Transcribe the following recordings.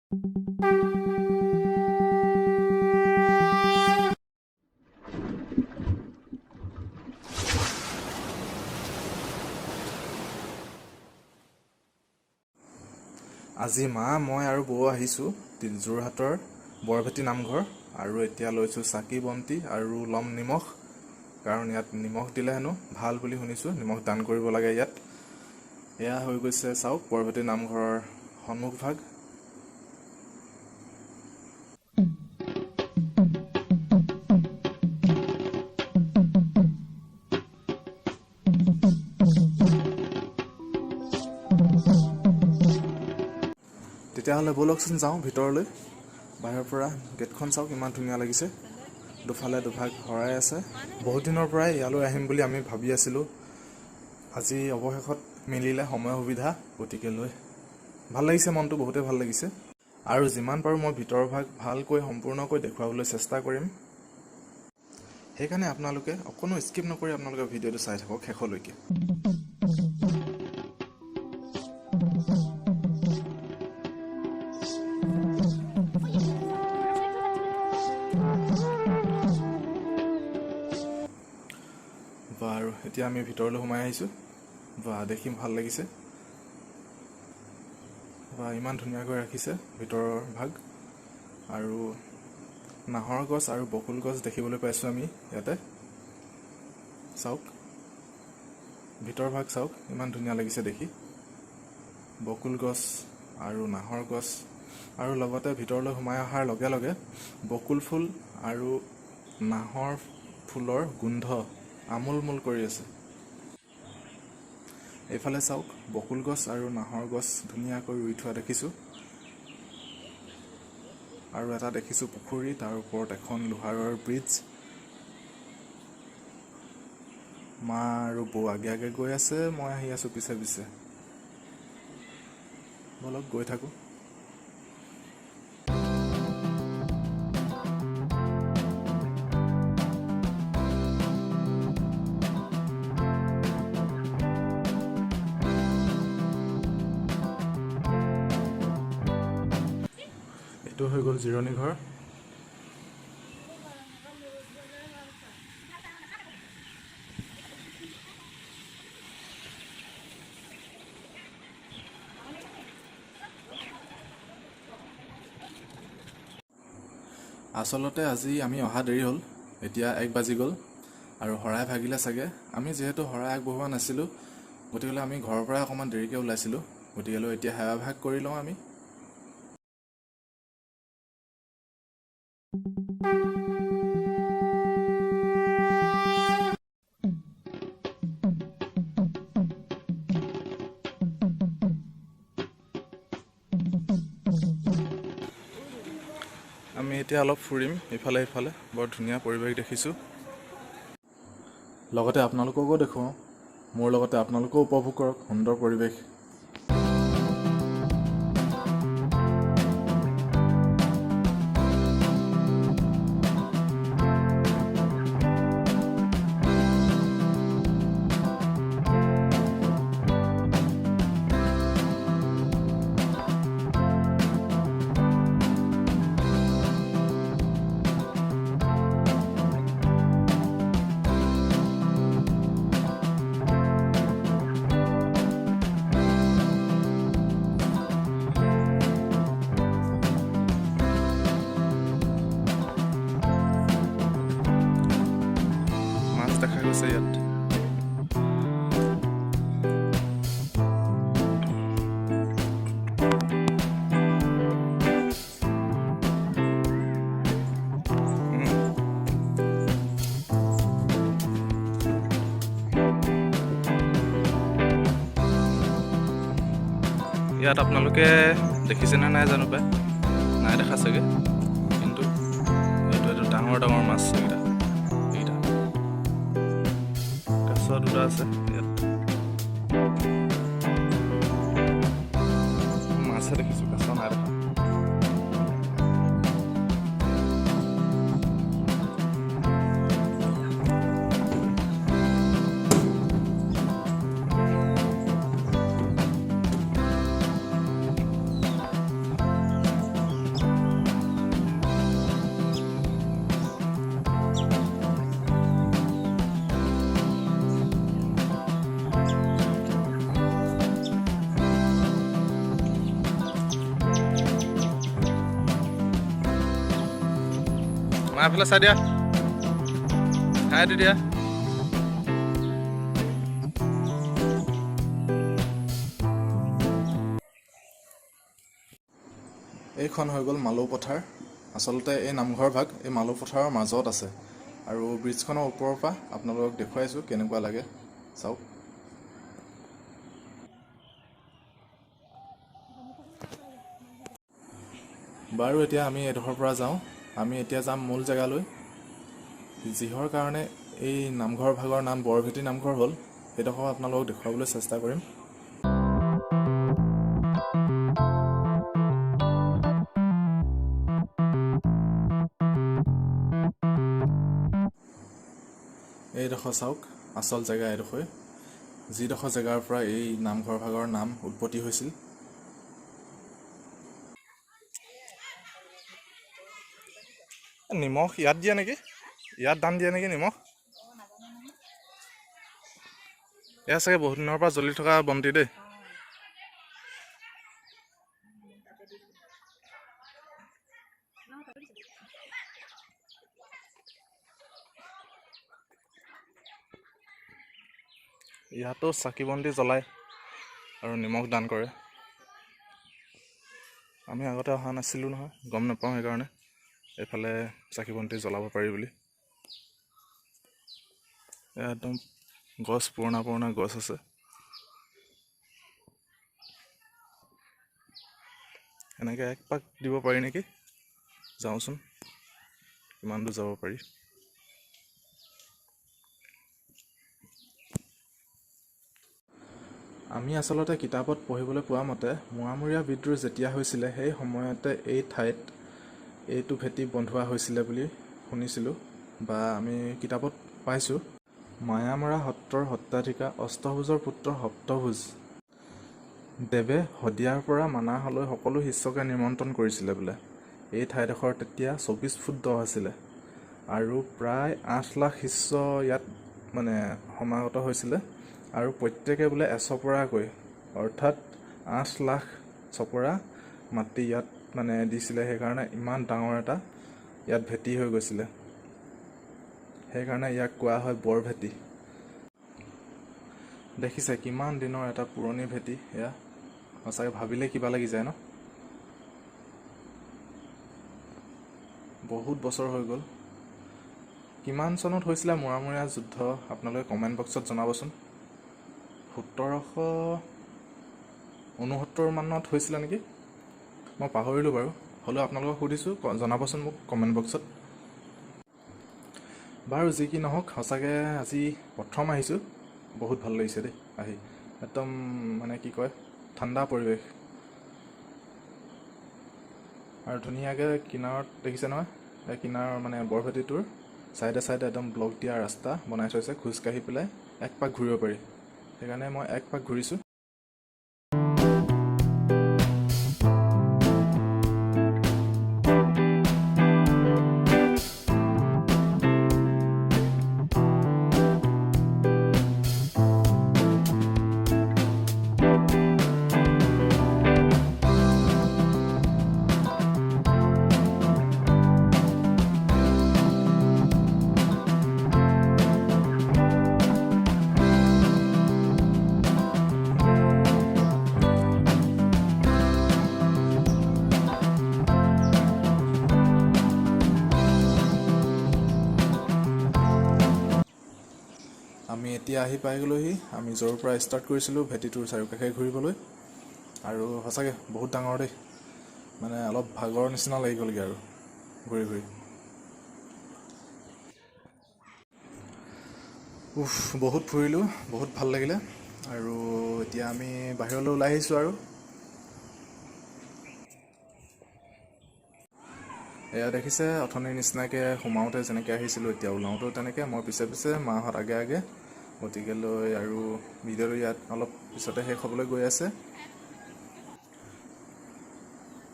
আজি মা মই আৰু বৌ আহিছোঁ যোৰহাটৰ বৰভেটি নামঘৰ আৰু এতিয়া লৈছোঁ চাকি বন্তি আৰু লম নিমখ, কাৰণ ইয়াত নিমখ দিলে হেনো ভাল বুলি শুনিছোঁ, নিমখ দান কৰিব লাগে ইয়াত। এয়া হৈ গৈছে চাওক বৰভেটি নামঘৰৰ সন্মুখ ভাগ। তেতিয়াহ'লে ব'লকচোন যাওঁ ভিতৰলৈ। বাহিৰৰ পৰা গেটখন চাওক ইমান ধুনীয়া লাগিছে, দুফালে দুভাগ শৰাই আছে। বহুত দিনৰ পৰাই ইয়ালৈ আহিম বুলি আমি ভাবি আছিলোঁ, আজি অৱশেষত মিলিলে সময় সুবিধা, গতিকে লৈ ভাল লাগিছে, মনটো বহুতেই ভাল লাগিছে। আৰু যিমান পাৰোঁ মই ভিতৰৰ ভাগ ভালকৈ সম্পূৰ্ণকৈ দেখুৱাবলৈ চেষ্টা কৰিম, সেইকাৰণে আপোনালোকে অকণো স্কিপ নকৰি আপোনালোকে ভিডিঅ'টো চাই থাকক শেষলৈকে। আৰু এতিয়া আমি ভিতৰলৈ সোমাই আহিছোঁ। দেখি ভাল লাগিছে, ইমান ধুনীয়াকৈ ৰাখিছে ভিতৰৰ ভাগ। আৰু নাহৰ গছ আৰু বকুল গছ দেখিবলৈ পাইছোঁ আমি ইয়াতে। চাওক ভিতৰ ভাগ চাওক, ইমান ধুনীয়া লাগিছে দেখি। বকুল গছ আৰু নাহৰ গছ, আৰু লগতে ভিতৰলৈ সোমাই অহাৰ লগে লগে বকুল ফুল আৰু নাহৰ ফুলৰ গোন্ধ আমোলমোল কৰি আছে। এইফালে চাওক বকুল গছ আৰু নাহৰ গছ ধুনীয়াকৈ ৰুই থোৱা দেখিছোঁ, আৰু এটা দেখিছোঁ পুখুৰী, তাৰ ওপৰত এখন লোহাৰৰ ব্ৰিজ। মা আৰু বৌ আগে আগে গৈ আছে, মই আহি আছোঁ পিছে পিছে। বলক গৈ থাকোঁ। এইটো হৈ গ'ল জিৰণি ঘৰ। আচলতে আজি আমি অহা দেৰি হ'ল, এতিয়া 1 বাজি গ'ল আৰু শৰাই ভাগিলে চাগে। আমি যিহেতু শৰাই আগবঢ়োৱা নাছিলোঁ, গতিকে আমি ঘৰৰ পৰা অকণমান দেৰিকৈ ওলাইছিলোঁ, গতিকে এতিয়া সেৱা ভাগ কৰি লওঁ আমি। আমি এতিয়া অলপ ফুৰিম ইফালে ইফালে, বৰ ধুনীয়া পৰিৱেশ দেখিছোঁ। লগতে আপোনালোককো দেখুৱাওঁ, মোৰ লগতে আপোনালোকেও উপভোগ কৰক সুন্দৰ পৰিৱেশ। দেখা গৈছে ইয়াত। ইয়াত আপোনালোকে দেখিছেনে নাই জানো পাই, নাই দেখা চাগে, কিন্তু এইটো ডাঙৰ ডাঙৰ মাছ এইকেইটা। দুটা আছে ইয়াত, মাছে দেখিছোঁ, কাছ নাই দেখা। মাফালে চাই দিয়া খাই দি দিয়া এইখন হৈ গ'ল মালো পথাৰ আচলতে এই নামঘৰ ভাগ এই মালো পথাৰৰ মাজত আছে আৰু ব্ৰিজখনৰ ওপৰৰ পৰা আপোনালোকক দেখুৱাইছোঁ কেনেকুৱা লাগে চাওক বাৰু এতিয়া আমি এডোখৰৰ পৰা যাওঁ আমি এতিয়া যাম মূল জেগালৈ যিহৰ কাৰণে এই নামঘৰ ভাগৰ নাম বৰভেটি নামঘৰ হ'ল সেইডোখৰ আপোনালোকক দেখুৱাবলৈ চেষ্টা কৰিম এইডোখৰ চাওক আচল জেগা এইডোখৰ যিডোখৰ জেগাৰ পৰা এই নামঘৰ ভাগৰ নাম উৎপত্তি হৈছিল নিমখ ইয়াত দিয়ে নেকি ইয়াত দান দিয়ে নেকি নিমখ এয়া চাগে বহুত দিনৰ পৰা জ্বলি থকা বন্তি দেই ইয়াতো চাকি বন্তি জ্বলায় আৰু নিমখ দান কৰে আমি আগতে অহা নাছিলোঁ নহয় গম নাপাওঁ সেইকাৰণে এইফালে চাকি বন্তি জ্বলাব পাৰি বুলি একদম গছ পুৰণা পুৰণা গছ আছে এনেকৈ এক পাক দিব পাৰি নেকি যাওঁচোন কিমান দূৰ যাব পাৰি আমি আচলতে কিতাপত পঢ়িবলৈ পোৱা মতে মুৱামৰীয়া বিদ্ৰোহ যেতিয়া হৈছিলে সেই সময়তে এই ঠাইত এইটো ভেটি বন্ধোৱা হৈছিলে বুলি শুনিছিলোঁ বা আমি কিতাপত পাইছোঁ মায়ামৰা সত্ৰৰ সত্ৰাধিকাৰ অষ্টভুজৰ পুত্ৰ সপ্তভুজ দেৱে শদিয়াৰ পৰা মানাহলৈ সকলো শিষ্যকে নিমন্ত্ৰণ কৰিছিলে বোলে এই ঠাইডোখৰ তেতিয়া 24 ফুট দ আছিলে আৰু প্ৰায় 8 লাখ শিষ্য ইয়াত মানে সমাগত হৈছিলে আৰু প্ৰত্যেকে বোলে এচপৰাকৈ অৰ্থাৎ 8 লাখ চপৰা মাটি ইয়াত মানে দিছিলে সেইকাৰণে ইমান ডাঙৰ এটা ইয়াত ভেটি হৈ গৈছিলে সেইকাৰণে ইয়াক কোৱা হয় বৰভেটি দেখিছে কিমান দিনৰ এটা পুৰণি ভেটি এয়া সঁচাকৈ ভাবিলে কিবা লাগি যায় ন বহুত বছৰ হৈ গ'ল কিমান চনত হৈছিলে মুৱামৰীয়া যুদ্ধ আপোনালোকে কমেণ্ট বক্সত জনাবচোন 1769 মানত হৈছিলে নেকি মই পাহৰিলোঁ বাৰু হ'লেও আপোনালোকক সুধিছোঁ জনাবচোন মোক কমেণ্ট বক্সত বাৰু যি কি নহওক সঁচাকৈ আজি প্ৰথম আহিছোঁ বহুত ভাল লাগিছে দেই আহি একদম মানে কি কয় ঠাণ্ডা পৰিৱেশ আৰু ধুনীয়াকৈ কিনাৰত দেখিছে নহয় এই কিনাৰৰ মানে বৰভেটিটোৰ চাইডে চাইডে একদম ব্লক দিয়া ৰাস্তা বনাই থৈছে খোজকাঢ়ি পেলাই এক পাক ঘূৰিব পাৰি সেইকাৰণে মই এক পাক ঘূৰিছোঁ আমি এতিয়া আহি পাই গ'লোহি আমি য'ৰ পৰা ষ্টাৰ্ট কৰিছিলোঁ ভেটিটোৰ চাৰিওকাষে ঘূৰিবলৈ আৰু সঁচাকৈ বহুত ডাঙৰ দেই মানে অলপ ভাগৰ নিচিনা লাগি গ'লগৈ আৰু ঘূৰি ঘূৰি বহুত ফুৰিলোঁ বহুত ভাল লাগিলে আৰু এতিয়া আমি বাহিৰলৈ ওলাই আহিছোঁ আৰু এয়া দেখিছে অথনিৰ নিচিনাকৈ সোমাওঁতে যেনেকৈ আহিছিলোঁ এতিয়া ওলাওঁতেও তেনেকৈ মই পিছে পিছে মাহঁত আগে আগে গতিকেলৈ আৰু ভিডিঅ'টো ইয়াত অলপ পিছতে শেষ হ'বলৈ গৈ আছে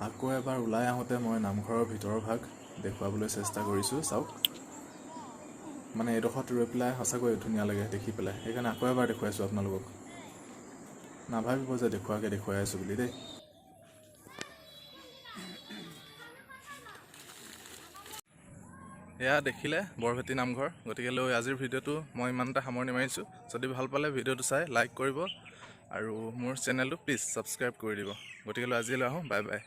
আকৌ এবাৰ ওলাই আহোঁতে মই নামঘৰৰ ভিতৰৰ ভাগ দেখুৱাবলৈ চেষ্টা কৰিছোঁ চাওক মানে এইডোখৰত ৰৈ পেলাই সঁচাকৈ ধুনীয়া লাগে দেখি পেলাই সেইকাৰণে আকৌ এবাৰ দেখুৱাইছোঁ আপোনালোকক নাভাবিব যে দেখুৱাই আছোঁ বুলি দেই এয়া দেখিলে বৰভেটি নামঘৰ। গতিকে লৈ আজিৰ ভিডিঅ'টো মই ইমানটা সামৰণি মাৰিছোঁ। যদি ভাল পালে ভিডিঅ'টো চাই লাইক কৰিব আৰু মোৰ চেনেলটো প্লিজ ছাবস্ক্ৰাইব কৰি দিব। গতিকে লৈ আজিলৈ আহোঁ, বাই বাই।